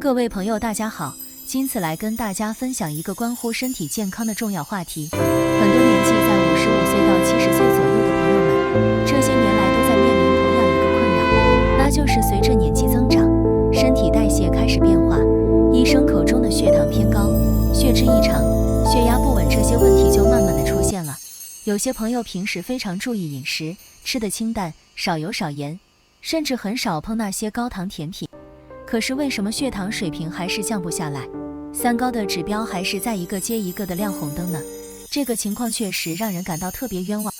各位朋友大家好，今次来跟大家分享一个关乎身体健康的重要话题。很多年纪在55岁到70岁左右的朋友们，这些年来都在面临同样一个困扰，那就是随着年纪增长，身体代谢开始变化，医生口中的血糖偏高、血脂异常、血压不稳这些问题就慢慢的出现了。有些朋友平时非常注意饮食，吃得清淡，少油少盐，甚至很少碰那些高糖甜品。可是为什么血糖水平还是降不下来？三高的指标还是在一个接一个的亮红灯呢？这个情况确实让人感到特别冤枉。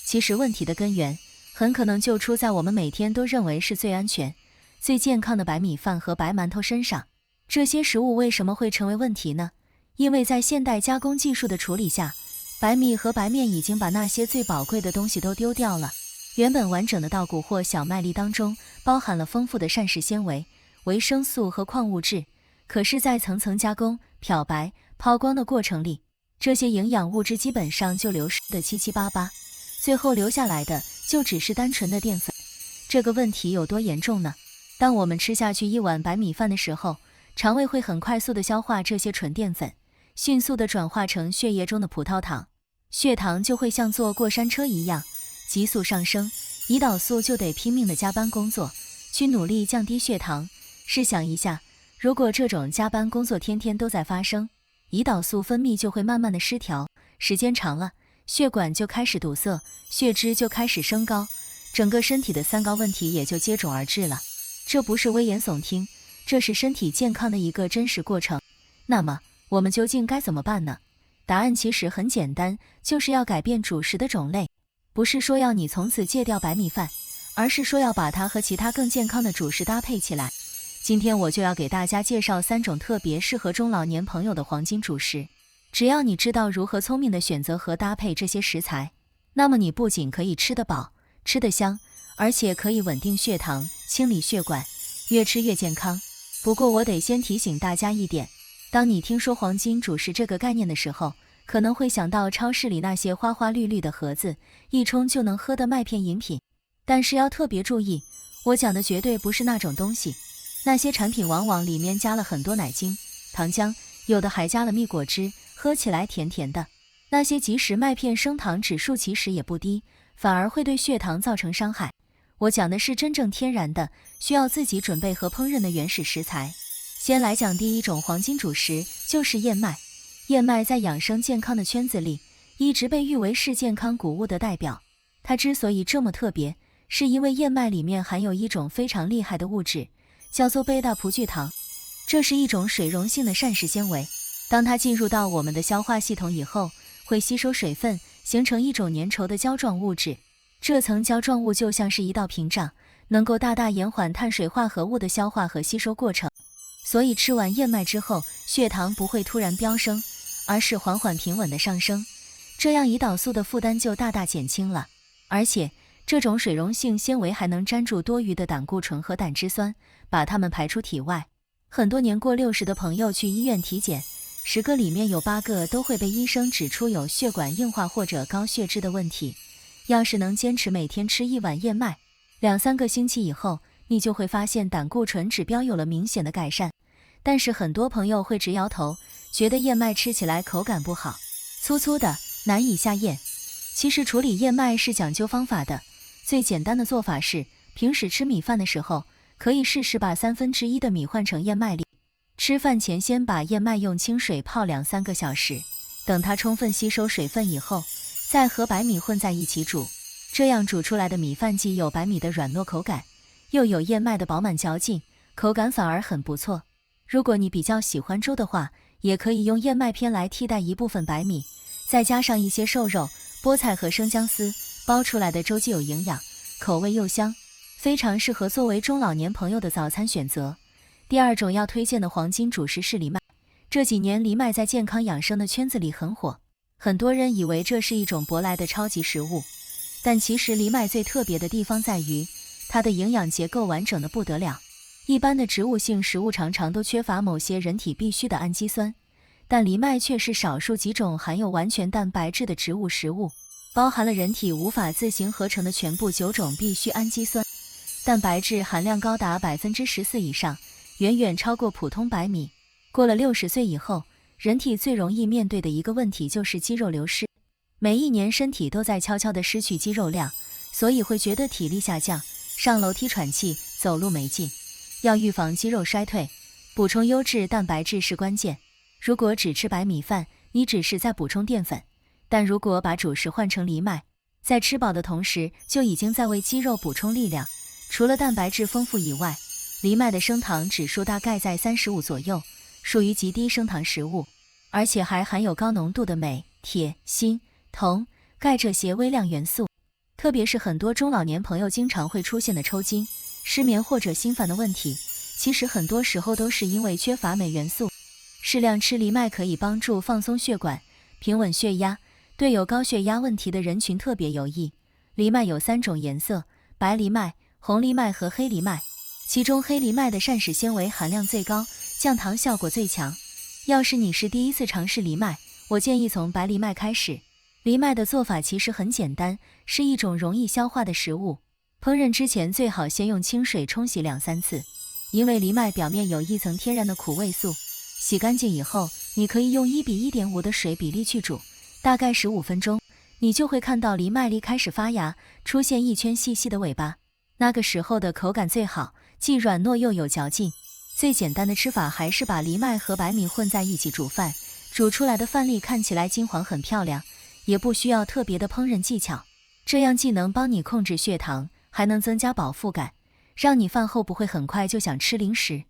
其实问题的根源很可能就出在我们每天都认为是最安全、最健康的白米饭和白馒头身上。这些食物为什么会成为问题呢？因为在现代加工技术的处理下，白米和白面已经把那些最宝贵的东西都丢掉了。原本完整的稻谷或小麦粒当中包含了丰富的膳食纤维、维生素和矿物质，可是在层层加工、漂白、抛光的过程里，这些营养物质基本上就流失得七七八八，最后留下来的就只是单纯的淀粉。这个问题有多严重呢？当我们吃下去一碗白米饭的时候，肠胃会很快速地消化这些纯淀粉，迅速地转化成血液中的葡萄糖，血糖就会像坐过山车一样急速上升，胰岛素就得拼命地加班工作，去努力降低血糖。试想一下，如果这种加班工作天天都在发生，胰岛素分泌就会慢慢的失调，时间长了，血管就开始堵塞，血脂就开始升高，整个身体的三高问题也就接踵而至了。这不是危言耸听，这是身体健康的一个真实过程。那么，我们究竟该怎么办呢？答案其实很简单，就是要改变主食的种类。不是说要你从此戒掉白米饭，而是说要把它和其他更健康的主食搭配起来。今天我就要给大家介绍3种特别适合中老年朋友的黄金主食。只要你知道如何聪明地选择和搭配这些食材，那么你不仅可以吃得饱、吃得香，而且可以稳定血糖、清理血管，越吃越健康。不过我得先提醒大家一点，当你听说黄金主食这个概念的时候，可能会想到超市里那些花花绿绿的盒子，一冲就能喝的麦片饮品。但是要特别注意，我讲的绝对不是那种东西。那些产品往往里面加了很多奶精、糖浆，有的还加了蜜果汁，喝起来甜甜的。那些即使麦片升糖指数其实也不低，反而会对血糖造成伤害。我讲的是真正天然的，需要自己准备和烹饪的原始食材。先来讲第一种黄金主食，就是燕麦。燕麦在养生健康的圈子里，一直被誉为是健康谷物的代表。它之所以这么特别，是因为燕麦里面含有一种非常厉害的物质，叫做贝塔葡聚糖。这是一种水溶性的膳食纤维，当它进入到我们的消化系统以后，会吸收水分，形成一种粘稠的胶状物质。这层胶状物就像是一道屏障，能够大大延缓碳水化合物的消化和吸收过程。所以吃完燕麦之后，血糖不会突然飙升，而是缓缓平稳的上升，这样胰岛素的负担就大大减轻了。而且这种水溶性纤维还能粘住多余的胆固醇和胆汁酸，把它们排出体外。很多年过60的朋友去医院体检，10个里面有8个都会被医生指出有血管硬化或者高血脂的问题。要是能坚持每天吃1碗燕麦，2-3个星期以后，你就会发现胆固醇指标有了明显的改善。但是很多朋友会直摇头，觉得燕麦吃起来口感不好，粗粗的，难以下咽。其实处理燕麦是讲究方法的，最简单的做法是，平时吃米饭的时候，可以试试把1/3的米换成燕麦粒。吃饭前先把燕麦用清水泡2-3个小时，等它充分吸收水分以后，再和白米混在一起煮。这样煮出来的米饭既有白米的软糯口感，又有燕麦的饱满嚼劲，口感反而很不错。如果你比较喜欢粥的话，也可以用燕麦片来替代一部分白米，再加上一些瘦肉、菠菜和生姜丝，煲出来的粥既有营养，口味又香，非常适合作为中老年朋友的早餐选择。第二种要推荐的黄金主食是藜麦。这几年藜麦在健康养生的圈子里很火，很多人以为这是一种舶来的超级食物，但其实藜麦最特别的地方在于，它的营养结构完整的不得了。一般的植物性食物常常都缺乏某些人体必需的氨基酸，但藜麦却是少数几种含有完全蛋白质的植物食物，包含了人体无法自行合成的全部9种必需氨基酸，蛋白质含量高达14%以上，远远超过普通白米。过了60岁以后，人体最容易面对的一个问题就是肌肉流失。每一年身体都在悄悄地失去肌肉量，所以会觉得体力下降，上楼梯喘气，走路没劲。要预防肌肉衰退，补充优质蛋白质是关键。如果只吃白米饭，你只是在补充淀粉，但如果把主食换成藜麦，在吃饱的同时就已经在为肌肉补充力量。除了蛋白质丰富以外，藜麦的升糖指数大概在35左右，属于极低升糖食物，而且还含有高浓度的镁、铁、锌、铜、钙这些微量元素。特别是很多中老年朋友经常会出现的抽筋、失眠或者心烦的问题，其实很多时候都是因为缺乏镁元素。适量吃藜麦可以帮助放松血管，平稳血压，对有高血压问题的人群特别有益。藜麦有3种颜色，白藜麦、红藜麦和黑藜麦，其中黑藜麦的膳食纤维含量最高，降糖效果最强。要是你是第一次尝试藜麦，我建议从白藜麦开始。藜麦的做法其实很简单，是一种容易消化的食物。烹饪之前最好先用清水冲洗2-3次，因为藜麦表面有一层天然的苦味素。洗干净以后，你可以用1:1.5的水比例去煮，大概15分钟，你就会看到藜麦粒开始发芽，出现一圈细细的尾巴。那个时候的口感最好，既软糯又有嚼劲。最简单的吃法还是把藜麦和白米混在一起煮饭，煮出来的饭粒看起来金黄很漂亮，也不需要特别的烹饪技巧。这样既能帮你控制血糖，还能增加饱腹感，让你饭后不会很快就想吃零食。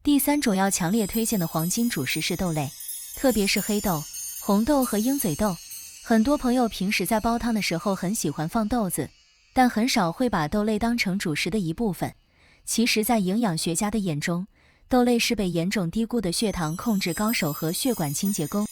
第3种要强烈推荐的黄金主食是豆类，特别是黑豆、红豆和鹰嘴豆。很多朋友平时在煲汤的时候很喜欢放豆子，但很少会把豆类当成主食的一部分。其实在营养学家的眼中，豆类是被严重低估的血糖控制高手和血管清洁工。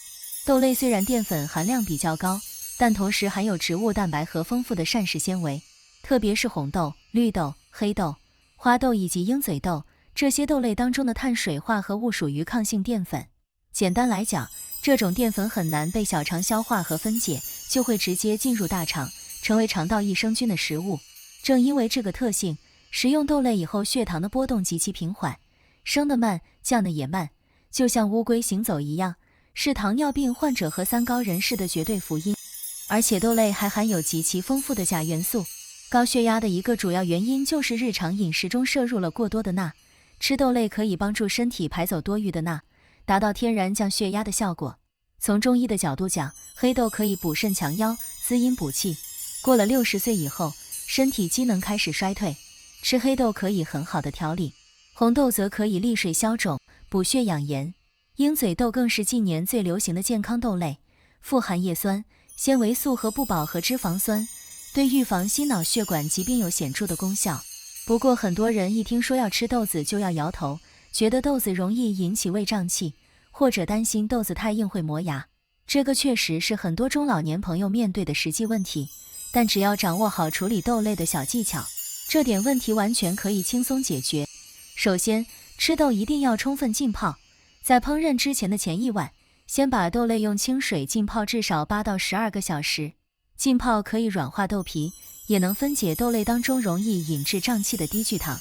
豆类虽然淀粉含量比较高，但同时含有植物蛋白和丰富的膳食纤维，特别是红豆、绿豆、黑豆、花豆以及鹰嘴豆，这些豆类当中的碳水化合物属于抗性淀粉。简单来讲，这种淀粉很难被小肠消化和分解，就会直接进入大肠，成为肠道益生菌的食物。正因为这个特性，食用豆类以后血糖的波动极其平缓，升得慢，降得也慢，就像乌龟行走一样，是糖尿病患者和3高人士的绝对福音。而且豆类还含有极其丰富的钾元素。高血压的一个主要原因就是日常饮食中摄入了过多的钠，吃豆类可以帮助身体排走多余的钠，达到天然降血压的效果。从中医的角度讲，黑豆可以补肾强腰、滋阴补气。过了60岁以后，身体机能开始衰退，吃黑豆可以很好的调理。红豆则可以利水消肿、补血养颜。鹰嘴豆更是近年最流行的健康豆类，富含叶酸、纤维素和不饱和脂肪酸，对预防心脑血管疾病有显著的功效。不过很多人一听说要吃豆子就要摇头，觉得豆子容易引起胃胀气，或者担心豆子太硬会磨牙。这个确实是很多中老年朋友面对的实际问题，但只要掌握好处理豆类的小技巧，这点问题完全可以轻松解决。首先，吃豆一定要充分浸泡，在烹饪之前的前1晚，先把豆类用清水浸泡至少8到12个小时。浸泡可以软化豆皮，也能分解豆类当中容易引致胀气的低聚糖。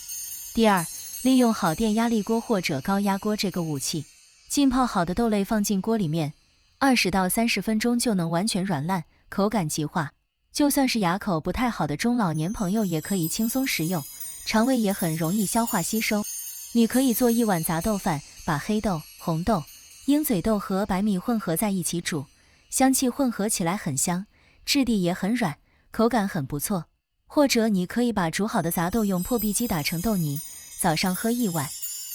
第二，利用好电压力锅或者高压锅这个武器，浸泡好的豆类放进锅里面，20到30分钟就能完全软烂，口感极化。就算是牙口不太好的中老年朋友也可以轻松食用，肠胃也很容易消化吸收。你可以做1碗杂豆饭，把黑豆、红豆、鹰嘴豆和白米混合在一起煮，香气混合起来很香，质地也很软，口感很不错。或者你可以把煮好的杂豆用破壁机打成豆泥，早上喝1碗，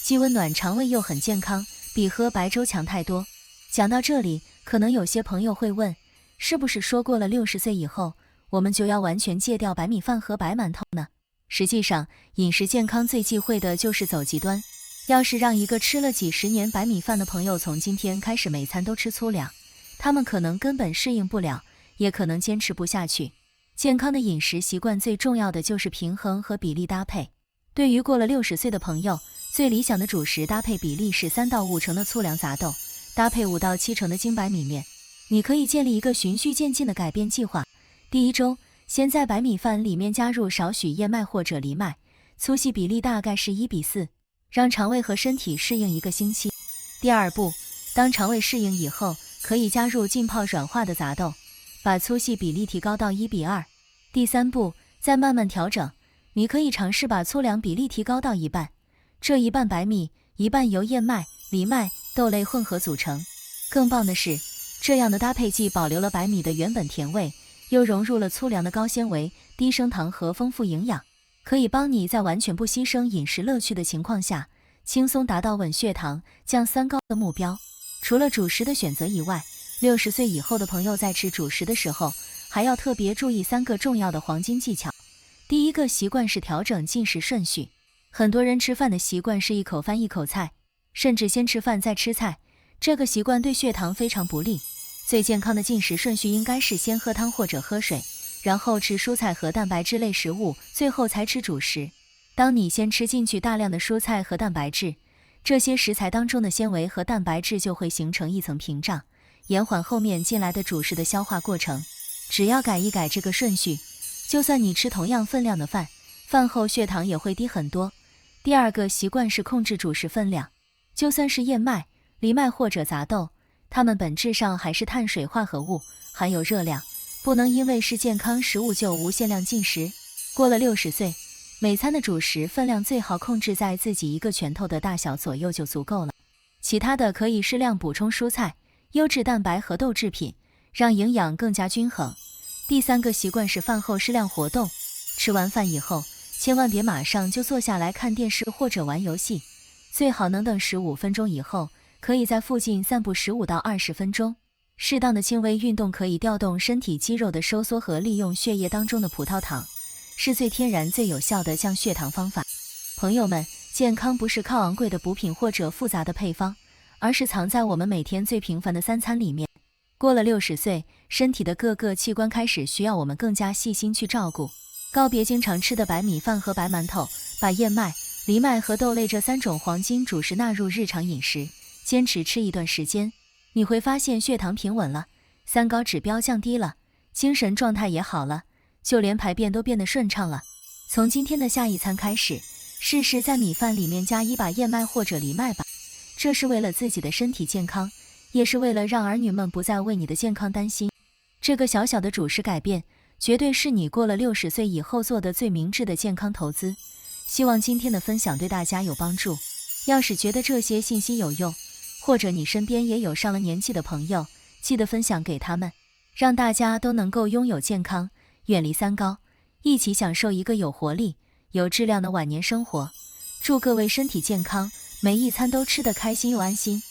既温暖肠胃又很健康，比喝白粥强太多。讲到这里，可能有些朋友会问，是不是说过了60岁以后，我们就要完全戒掉白米饭和白馒头呢？实际上，饮食健康最忌讳的就是走极端。要是让一个吃了几十年白米饭的朋友从今天开始每餐都吃粗粮，他们可能根本适应不了，也可能坚持不下去。健康的饮食习惯最重要的就是平衡和比例搭配。对于过了60岁的朋友，最理想的主食搭配比例是3到5成的粗粮杂豆，搭配5到7成的精白米面。你可以建立一个循序渐进的改变计划。第1周，先在白米饭里面加入少许燕麦或者藜麦，粗细比例大概是1:4。让肠胃和身体适应1个星期。第2步，当肠胃适应以后，可以加入浸泡软化的杂豆，把粗细比例提高到1:2。第3步，再慢慢调整，你可以尝试把粗粮比例提高到1半，这1半白米，1半由燕麦、藜麦、豆类混合组成。更棒的是，这样的搭配既保留了白米的原本甜味，又融入了粗粮的高纤维、低升糖和丰富营养，可以帮你在完全不牺牲饮食乐趣的情况下，轻松达到稳血糖、降三高的目标。除了主食的选择以外，60岁以后的朋友在吃主食的时候，还要特别注意3个重要的黄金技巧。第1个习惯是调整进食顺序。很多人吃饭的习惯是一口饭一口菜，甚至先吃饭再吃菜，这个习惯对血糖非常不利。最健康的进食顺序应该是先喝汤或者喝水，然后吃蔬菜和蛋白质类食物，最后才吃主食。当你先吃进去大量的蔬菜和蛋白质，这些食材当中的纤维和蛋白质就会形成一层屏障，延缓后面进来的主食的消化过程。只要改一改这个顺序，就算你吃同样分量的饭，饭后血糖也会低很多。第2个习惯是控制主食分量。就算是燕麦、藜麦或者杂豆，它们本质上还是碳水化合物，含有热量，不能因为是健康食物就无限量进食。过了60岁，每餐的主食分量最好控制在自己1个拳头的大小左右就足够了。其他的可以适量补充蔬菜、优质蛋白和豆制品，让营养更加均衡。第3个习惯是饭后适量活动。吃完饭以后，千万别马上就坐下来看电视或者玩游戏，最好能等15分钟以后，可以在附近散步15到20分钟。适当的轻微运动可以调动身体肌肉的收缩和利用血液当中的葡萄糖，是最天然最有效的降血糖方法。朋友们，健康不是靠昂贵的补品或者复杂的配方，而是藏在我们每天最平凡的3餐里面。过了60岁，身体的各个器官开始需要我们更加细心去照顾。告别经常吃的白米饭和白馒头，把燕麦、藜麦和豆类这3种黄金主食纳入日常饮食，坚持吃一段时间，你会发现血糖平稳了，三高指标降低了，精神状态也好了，就连排便都变得顺畅了。从今天的下一餐开始，试试在米饭里面加1把燕麦或者藜麦吧，这是为了自己的身体健康，也是为了让儿女们不再为你的健康担心。这个小小的主食改变，绝对是你过了60岁以后做的最明智的健康投资。希望今天的分享对大家有帮助。要是觉得这些信息有用，或者你身边也有上了年纪的朋友，记得分享给他们，让大家都能够拥有健康，远离三高，一起享受一个有活力、有质量的晚年生活。祝各位身体健康，每一餐都吃得开心又安心。